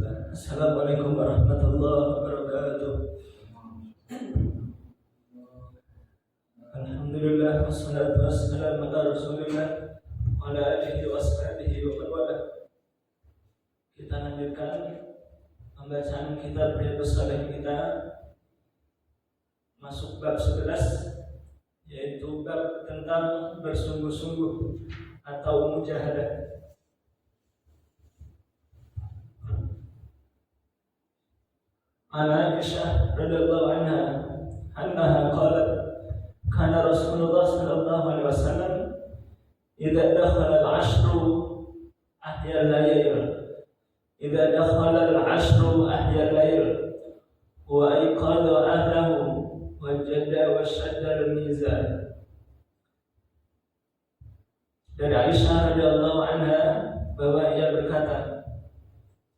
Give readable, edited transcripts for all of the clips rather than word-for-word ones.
Assalamualaikum warahmatullahi wabarakatuh. Alhamdulillah wassalatu wassalamu ala Rasulillah wa ala alihi wa sahbihi wa man wala. Kita lanjutkan pembacaan kitab Riyadhus Shalihin kita, masuk bab 11, yaitu bab tentang bersungguh-sungguh atau mujahadah. An Aisyah radhiyallahu anha annaha qalat kana Rasulullah sallallahu alaihi wasallam idza dakhala al-'ashru ahya al-layl wa ayqadha ahlahu wa jadda wa shadda al-mizan. Dari Aisyah radhiyallahu anha bahwa ia berkata,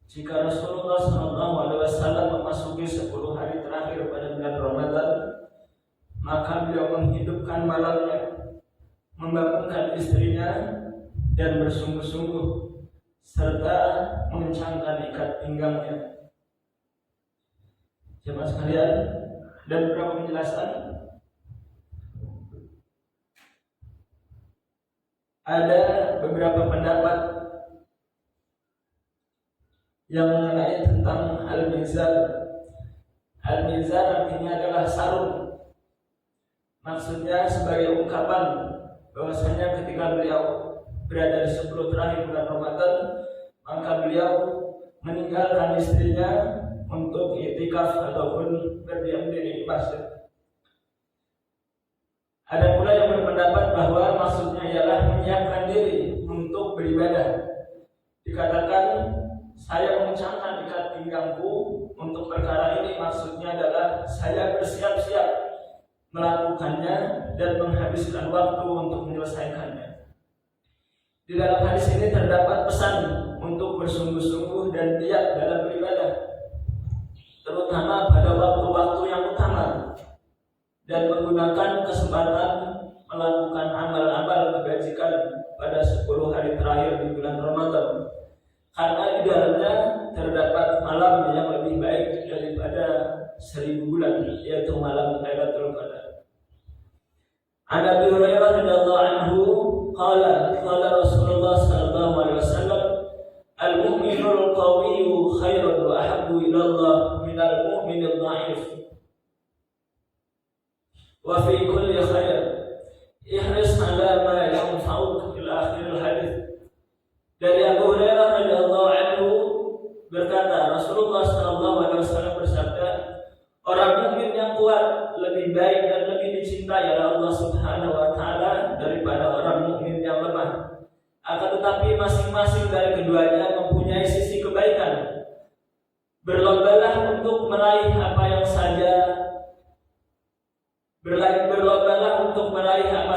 jika Rasulullah SAW memasuki 10 hari terakhir pada bulan Ramadan, maka beliau menghidupkan malamnya, membangunkan istrinya, dan bersungguh-sungguh serta mengencangkan ikat pinggangnya. Jemaah sekalian, dan beberapa penjelasan. Ada beberapa pendapat yang mengenai tentang al-mizan. Al-mizan artinya adalah sarung. Maksudnya sebagai ungkapan bahwasanya ketika beliau berada di 10 terakhir bulan Ramadan, maka beliau meninggalkan istrinya untuk i'tikaf ataupun berdiam diri di masjid. Ada pula yang berpendapat bahwa maksudnya ialah menyiapkan diri untuk beribadah. Dikatakan, saya mengencangkan ikat pinggangku untuk perkara ini, maksudnya adalah saya bersiap-siap melakukannya dan menghabiskan waktu untuk menyelesaikannya. Di dalam hadis ini terdapat pesan untuk bersungguh-sungguh dan giat dalam beribadah, terutama pada waktu-waktu yang utama, dan menggunakan kesempatan melakukan amal-amal kebajikan pada 10 hari terakhir di bulan Ramadan. Karena di dalamnya terdapat malam yang lebih baik daripada 1000 bulan, yaitu malam Lailatul Qadar. An Abi Hurairah radhiyallahu anhu qala Rasulullah sallallahu alaihi wasallam, al-mu'minul qawiyyu khairun wa ahabbu ila Allah minal mu'minil dha'if. Wa fi kulli khair ihris 'ala ma yanfa'uk ila akhiril hadits. Dari Abu Hurairah radhiyallahu anhu berkata, Rasulullah SAW bersabda, orang mukmin yang kuat lebih baik dan lebih dicintai oleh Allah Subhanahu wa taala daripada orang mukmin yang lemah. Akan tetapi masing-masing dari keduanya mempunyai sisi kebaikan. Berlombalah untuk meraih apa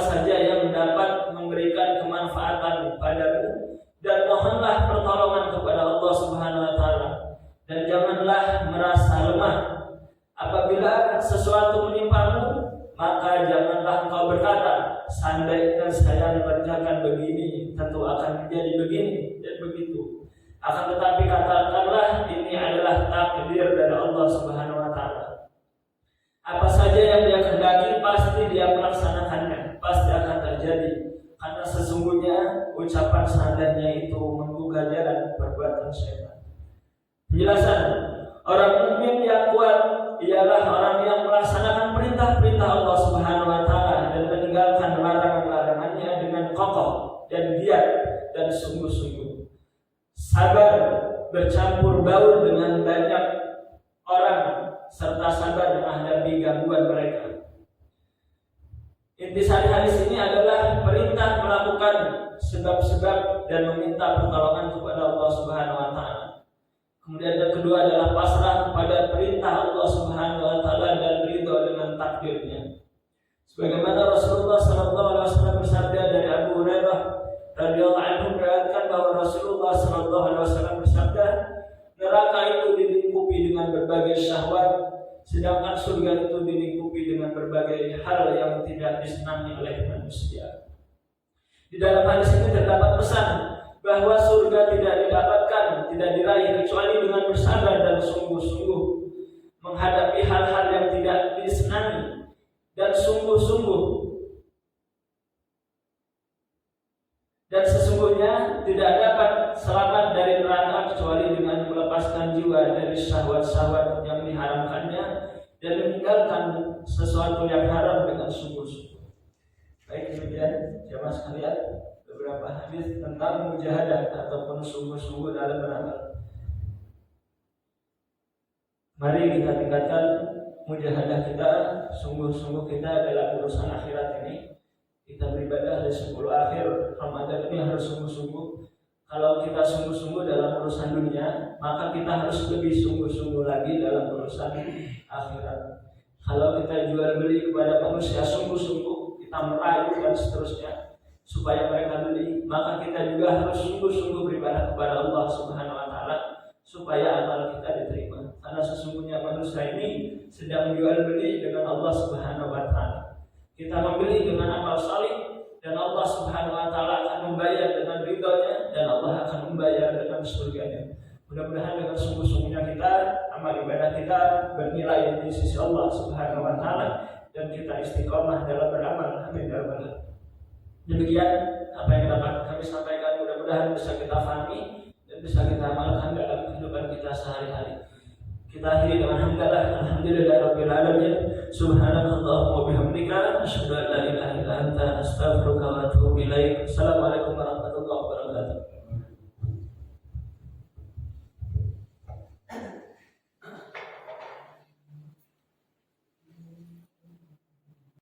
saja yang dapat memberikan kemanfaatan padamu, dan mohonlah pertolongan kepada Allah Subhanahu wa taala, dan janganlah merasa lemah. Apabila sesuatu menimpamu, maka janganlah engkau berkata, seandainya saya mengerjakan begini, tentu akan menjadi begini dan begitu. Akan tetapi katakanlah, ini adalah takdir dari Allah Subhanahu wa taala. Apa saja yang Dia kehendaki pasti Dia melaksanakannya, pasti akan terjadi. Karena sesungguhnya ucapan seandainya itu menggugah jalan perbuatan syaitan. Penjelasan, orang mukmin yang kuat ialah orang yang melaksanakan perintah-perintah Allah Subhanahu wa taala dan meninggalkan larangan-larangannya dengan kokoh dan giat dan sungguh-sungguh. Sabar bercampur baur dengan banyak orang serta sabar menghadapi gangguan mereka. Intisari hadis ini adalah perintah melakukan sebab-sebab dan meminta pertolongan kepada Allah Subhanahu wa taala. Kemudian yang kedua adalah pasrah kepada perintah Allah Subhanahu wa taala dan ridho dengan takdirnya. Sebagaimana Rasulullah sallallahu alaihi wasallam bersabda dari Abu Hurairah radhiyallahu anhu, meriwayatkan bahwa Rasulullah sallallahu alaihi wasallam bersabda, neraka itu dilingkupi dengan berbagai syahwat, sedangkan surga itu dilingkupi dengan berbagai hal yang tidak disenangi oleh manusia. Di dalam hadis ini terdapat pesan bahwa surga tidak didapatkan, tidak diraih kecuali dengan bersabar dan sungguh-sungguh menghadapi hal-hal yang tidak disenangi dan sungguh-sungguh. Dan sesungguhnya tidak dapat selamat dari neraka kecuali dengan melepaskan jiwa dari syahwat-syahwat yang diharamkannya dan meninggalkan sesuatu yang haram dengan sungguh-sungguh. Baik, demikian jemaah sekalian beberapa hadis tentang mujahadah ataupun sungguh-sungguh dalam beramal. Mari kita tingkatkan mujahadah kita, sungguh-sungguh kita dalam urusan akhirat ini. Kita beribadah di 10 akhir Ramadan ini harus sungguh-sungguh. Kalau kita sungguh-sungguh dalam urusan dunia, maka kita harus lebih sungguh-sungguh lagi dalam urusan akhirat. Kalau kita jual beli kepada manusia sungguh-sungguh, kita merayu dan seterusnya supaya mereka beli, maka kita juga harus sungguh-sungguh beribadah kepada Allah Subhanahu wa taala supaya amal kita diterima. Karena sesungguhnya manusia ini sedang jual beli dengan Allah Subhanahu wa taala. Kita membeli dengan amal salih dan Allah Subhanahu wa taala akan membayar dengan ridhonya dan Allah akan membayar dengan surganya. Mudah-mudahan dengan sungguh-sungguhnya kita, amal ibadah kita bernilai di sisi Allah Subhanahu wa taala dan kita istiqomah dalam beramal. Amin ya rabbal alamin. Demikian apa yang dapat kami sampaikan, mudah-mudahan bisa kita pahami dan bisa kita amalkan dalam kehidupan kita sehari-hari. Kita akhiri dengan hamdalah, alhamdulillahirabbil alamin. Subhanakallahumma wa bihamdika asyhadu an la ilaha illa anta astaghfiruka wa atubu ilaik. Assalamualaikum.